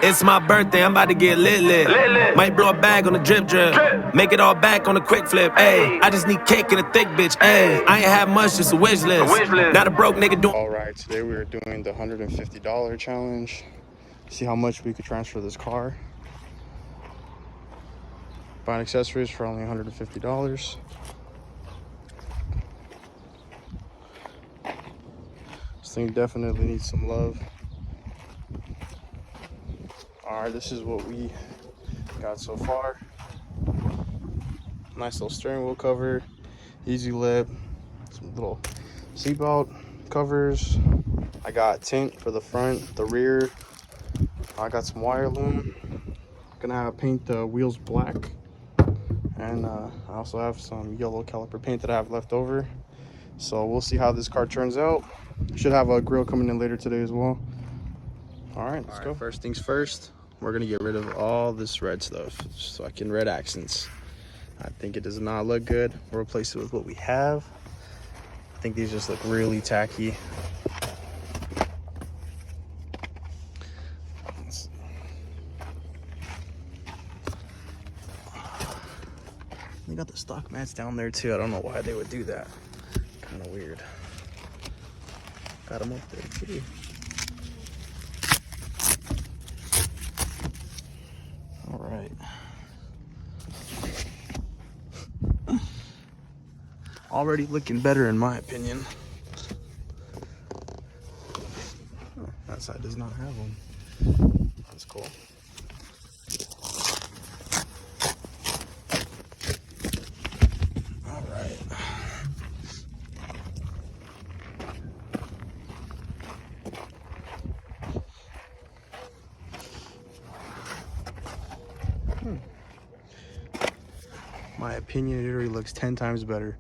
It's my birthday, I'm about to get lit. Might blow a bag on the drip. Make it all back on a quick flip, ayy. I just need cake and a thick bitch, ayy. I ain't have much, just a wish list. Not a broke nigga doing. Alright, today we are doing the $150 challenge. See how much we could transfer this car. Buying accessories for only $150. This thing definitely needs some love. Alright, this is what we got so far. Nice little steering wheel cover, easy lip, some little seatbelt covers. I got tint for the front, the rear. I got some wire loom. Gonna paint the wheels black. And I also have some yellow caliper paint that I have left over. So we'll see how this car turns out. Should have a grill coming in later today as well. Alright, let's go. First things first, we're gonna get rid of all this red stuff. So I can red accents. I think it does not look good. We'll replace it with what we have. I think these just look really tacky. They got the stock mats down there too. I don't know why they would do that. Kind of weird. Got them up there too. All right. Already looking better in my opinion. Oh, that side does not have them. That's cool. All right. My opinion, it already looks 10 times better.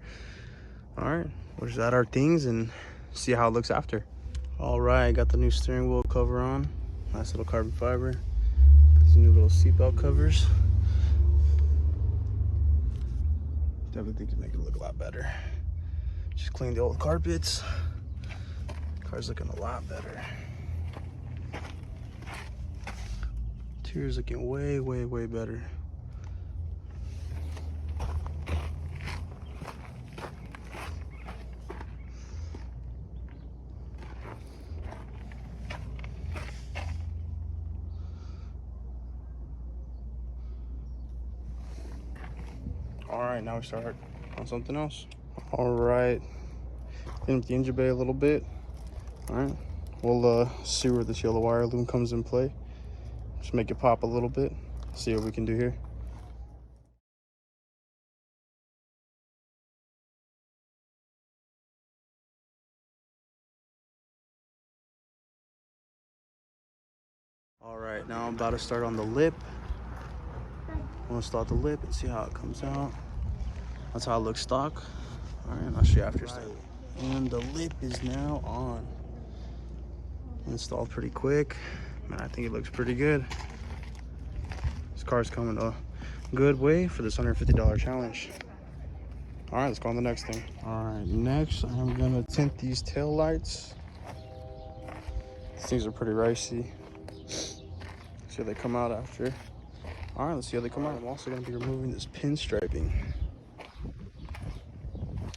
All right, we'll just add our things and see how it looks after. All right, got the new steering wheel cover on. Nice little carbon fiber. These new little seatbelt covers. Definitely think it make it look a lot better. Just clean the old carpets. Car's looking a lot better. Interior's looking way, way, way better. All right, now we start on something else. All right, clean up the engine bay a little bit. All right, we'll see where this yellow wire loom comes in play. Just make it pop a little bit. See what we can do here. All right, now I'm about to start on the lip. I'm gonna start the lip and see how it comes out. That's how it looks stock. All right, I'll show you after. And the lip is now on. Installed pretty quick. Man, I think it looks pretty good. This car's coming a good way for this $150 challenge. All right, let's go on the next thing. All right, next I'm gonna tint these tail lights. These things are pretty ricey. See how they come out after. All right, let's see how they come out. I'm also gonna be removing this pinstriping.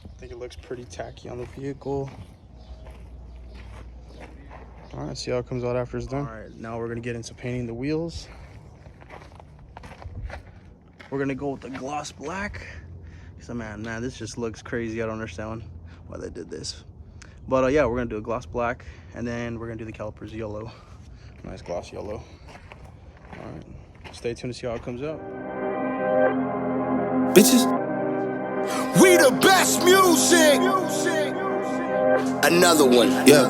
I think it looks pretty tacky on the vehicle. All right, see how it comes out after it's done. All right, now we're gonna get into painting the wheels. We're gonna go with the gloss black. So man, this just looks crazy. I don't understand why they did this. But yeah, we're gonna do a gloss black, and then we're gonna do the calipers yellow. Nice gloss yellow. All right. Stay tuned to see how it comes out. Bitches, we the best music. Another one, yeah.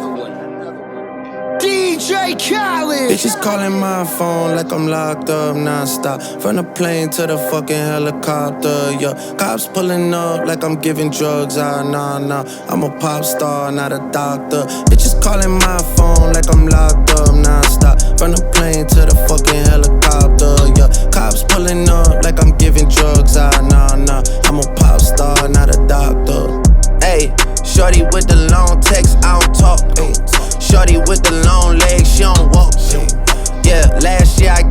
DJ Khaled. Bitches calling my phone like I'm locked up non-stop. From the plane to the fucking helicopter, yeah. Cops pulling up like I'm giving drugs, nah. I'm a pop star, not a doctor. Bitches calling my phone like I'm locked up non-stop. From the plane to the fucking helicopter, yeah. Cops pulling up like I'm giving drugs, nah. I'm a pop star, not a doctor. Ayy, shorty with the long text, I don't talk. Ay. Shorty with the long legs, she don't walk. Yeah, last year I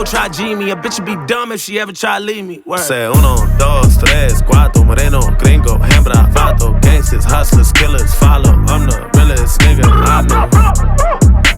try G me. A bitch would be dumb if she ever try leave me. Word. Say 1, 2, 3, 4, moreno, gringo, hembra, vato, gangsters, hustlers, killers, follow. I'm the